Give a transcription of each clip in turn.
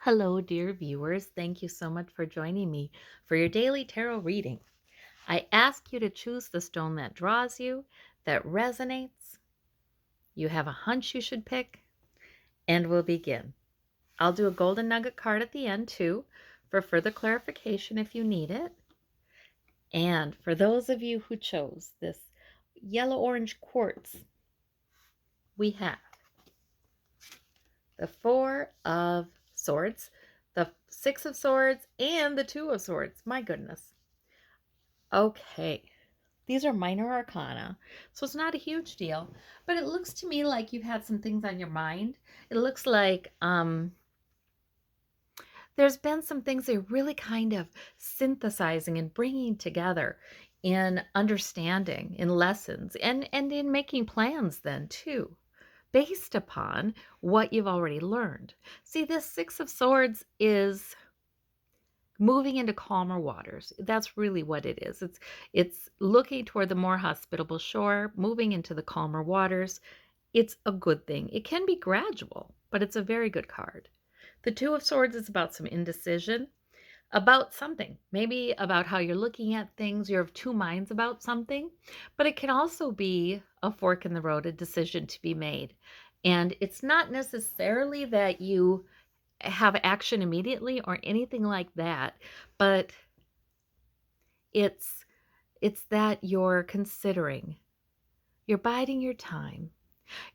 Hello, dear viewers. Thank you so much for joining me for your daily tarot reading. I ask you to choose the stone that draws you, that resonates. You have a hunch you should pick, and we'll begin. I'll do a golden nugget card at the end, too, for further clarification if you need it. And for those of you who chose this yellow-orange quartz, we have the Four of Swords, the Six of Swords, and the Two of Swords. My goodness. Okay. These are minor arcana, so it's not a huge deal, but it looks to me like you've had some things on your mind. It looks like there's been some things that are really kind of synthesizing and bringing together in understanding, in lessons, and in making plans then too, based upon what you've already learned. See, this Six of Swords is moving into calmer waters. That's really what it is. It's looking toward the more hospitable shore, moving into the calmer waters. It's a good thing. It can be gradual, but it's a very good card. The Two of Swords is about some indecision, about something, maybe about how you're looking at things. You're of two minds about something, but it can also be a fork in the road, a decision to be made. And it's not necessarily that you have action immediately or anything like that, but it's that you're considering, you're biding your time,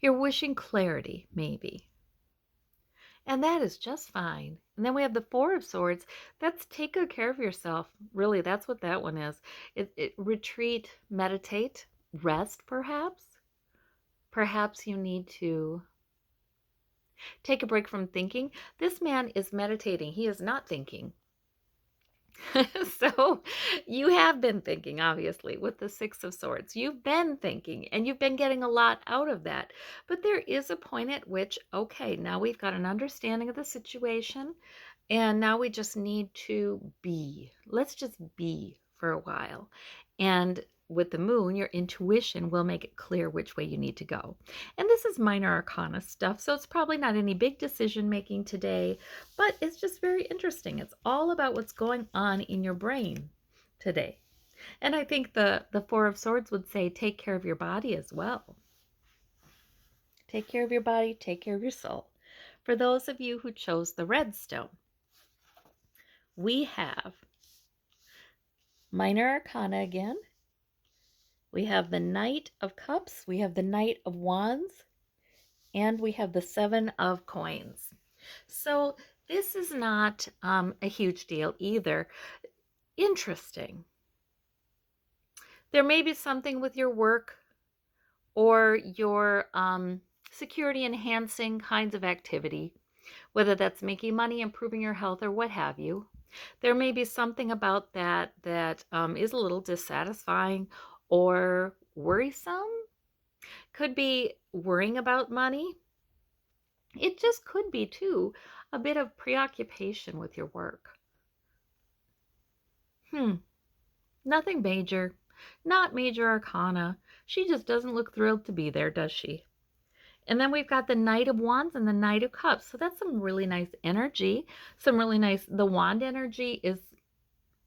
you're wishing clarity maybe, and that is just fine. And then we have the Four of Swords. That's take good care of yourself. Really, that's what that one is. It retreat, meditate, rest. Perhaps you need to take a break from thinking. This man is meditating, he is not thinking. So you have been thinking, obviously, with the Six of Swords. You've been thinking, and you've been getting a lot out of that. But there is a point at which, okay, now we've got an understanding of the situation, and now we just need to be. Let's just be for a while. And with the moon, your intuition will make it clear which way you need to go. And this is minor arcana stuff, so it's probably not any big decision making today, but it's just very interesting. It's all about what's going on in your brain today. And I think the Four of Swords would say take care of your body as well. Take care of your body, take care of your soul. For those of you who chose the red stone, we have minor arcana again. We have the Knight of Cups, we have the Knight of Wands, and we have the Seven of Coins. So this is not a huge deal either. Interesting. There may be something with your work or your security enhancing kinds of activity, whether that's making money, improving your health, or what have you. There may be something about that is a little dissatisfying or worrisome. Could be worrying about money. It just could be, too, a bit of preoccupation with your work. Nothing major. Not major arcana. She just doesn't look thrilled to be there, does she? And then we've got the Knight of Wands and the Knight of Cups. So that's some really nice energy. The wand energy is,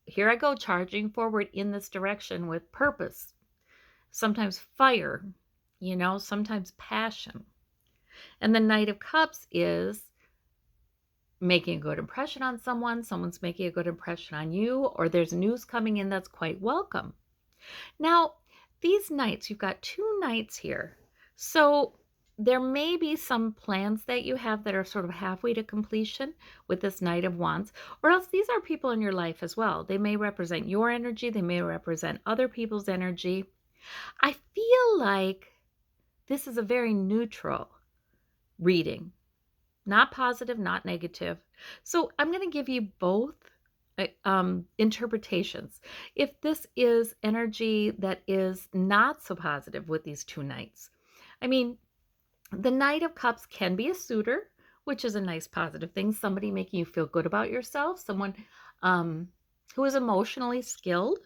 here I go, charging forward in this direction with purpose. Sometimes fire, sometimes passion. And the Knight of Cups is making a good impression on someone. Someone's making a good impression on you, or there's news coming in that's quite welcome. Now, these knights, you've got two knights here. So there may be some plans that you have that are sort of halfway to completion with this Knight of Wands, or else these are people in your life as well. They may represent your energy. They may represent other people's energy. I feel like this is a very neutral reading, not positive, not negative. So I'm going to give you both interpretations. If this is energy that is not so positive with these two knights, I mean, the Knight of Cups can be a suitor, which is a nice positive thing. Somebody making you feel good about yourself, someone who is emotionally skilled.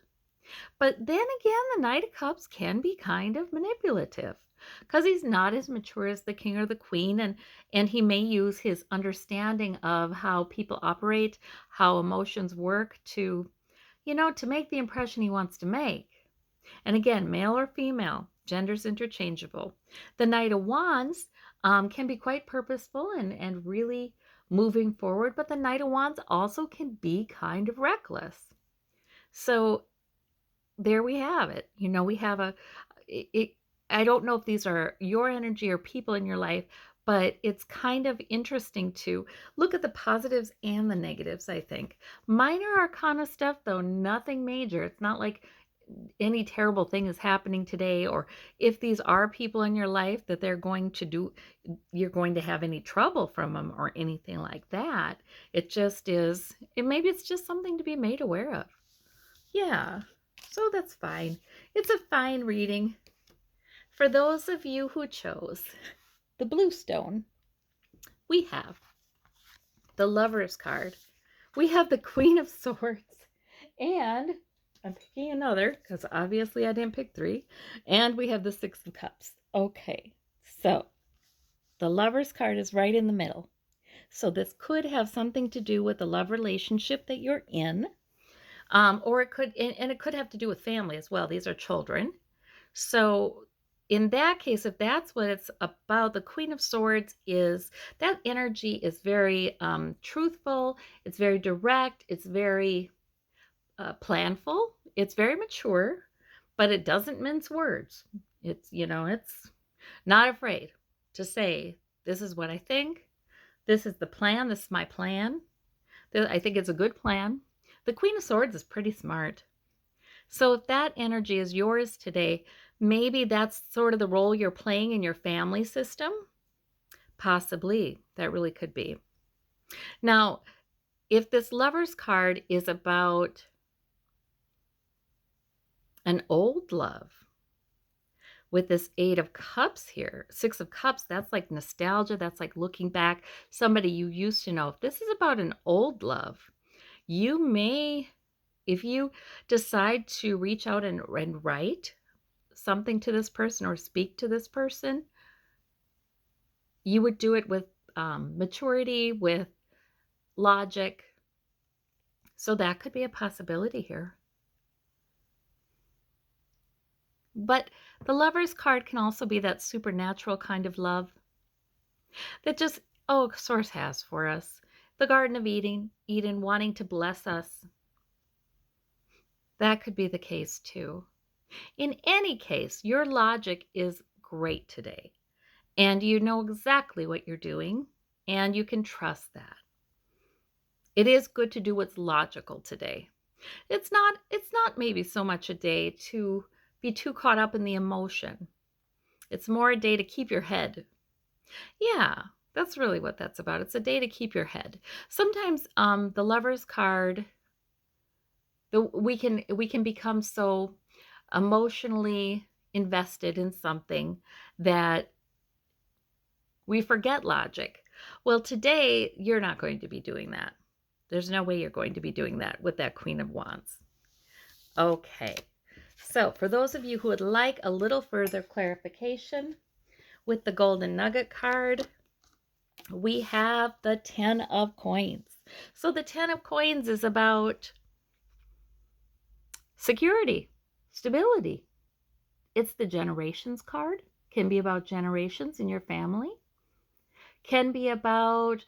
But then again, the Knight of Cups can be kind of manipulative. because he's not as mature as the king or the queen, and he may use his understanding of how people operate, how emotions work to, to make the impression he wants to make. And again, male or female, gender's interchangeable. The Knight of Wands can be quite purposeful and really moving forward, but the Knight of Wands also can be kind of reckless. So there we have it. We have I don't know if these are your energy or people in your life, but it's kind of interesting to look at the positives and the negatives, I think. Minor arcana stuff, though, nothing major. It's not like any terrible thing is happening today, or if these are people in your life that you're going to have any trouble from them or anything like that. It just is, maybe it's just something to be made aware of. Yeah, so that's fine. It's a fine reading. For those of you who chose the blue stone, we have the Lover's card. We have the Queen of Swords, and I'm picking another because obviously I didn't pick 3, and we have the Six of Cups. Okay, so the Lover's card is right in the middle. So this could have something to do with the love relationship that you're in, or it could, and it could have to do with family as well. These are children. So in that case, if that's what it's about, the Queen of Swords is, that energy is very truthful. It's very direct. It's very planful. It's very mature, but it doesn't mince words. It's not afraid to say, this is what I think. This is the plan. This is my plan. I think it's a good plan. The Queen of Swords is pretty smart. So if that energy is yours today, maybe that's sort of the role you're playing in your family system. Possibly. That really could be. Now, if this Lover's card is about an old love, with this 8 of Cups here, 6 of Cups, that's like nostalgia. That's like looking back, somebody you used to know. If this is about an old love, you may, if you decide to reach out and write something to this person or speak to this person, you would do it with maturity, with logic. So that could be a possibility here. But the Lover's card can also be that supernatural kind of love that just, Source has for us. The Garden of Eden wanting to bless us. That could be the case too. In any case, your logic is great today, and you know exactly what you're doing, and you can trust that. It is good to do what's logical today. It's not maybe so much a day to be too caught up in the emotion. It's more a day to keep your head. Yeah, that's really what that's about. It's a day to keep your head. Sometimes the Lover's card, we can become so emotionally invested in something that we forget logic. Well, today you're not going to be doing that. There's no way you're going to be doing that with that Queen of Wands. Okay, so for those of you who would like a little further clarification with the Golden Nugget card, we have the 10 of Coins. So the 10 of Coins is about security, stability. It's the generations card. Can be about generations in your family. Can be about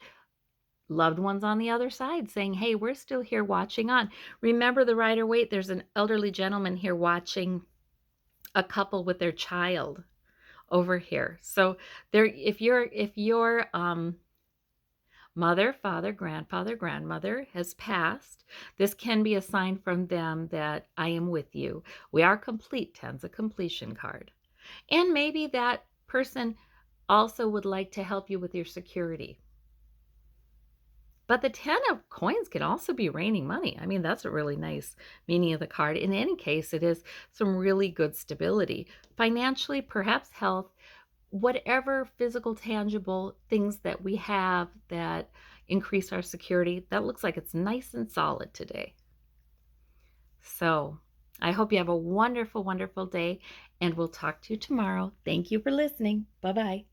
loved ones on the other side saying, hey, we're still here watching on. Remember the Rider-Waite, there's an elderly gentleman here watching a couple with their child over here. So there, if your mother, father, grandfather, grandmother has passed, this can be a sign from them that I am with you. We are complete. 10's a completion card. And maybe that person also would like to help you with your security. But the 10 of Coins can also be raining money. I mean, that's a really nice meaning of the card. In any case, it is some really good stability. Financially, perhaps health, whatever physical, tangible things that we have that increase our security, that looks like it's nice and solid today. So I hope you have a wonderful, wonderful day, and we'll talk to you tomorrow. Thank you for listening. Bye bye.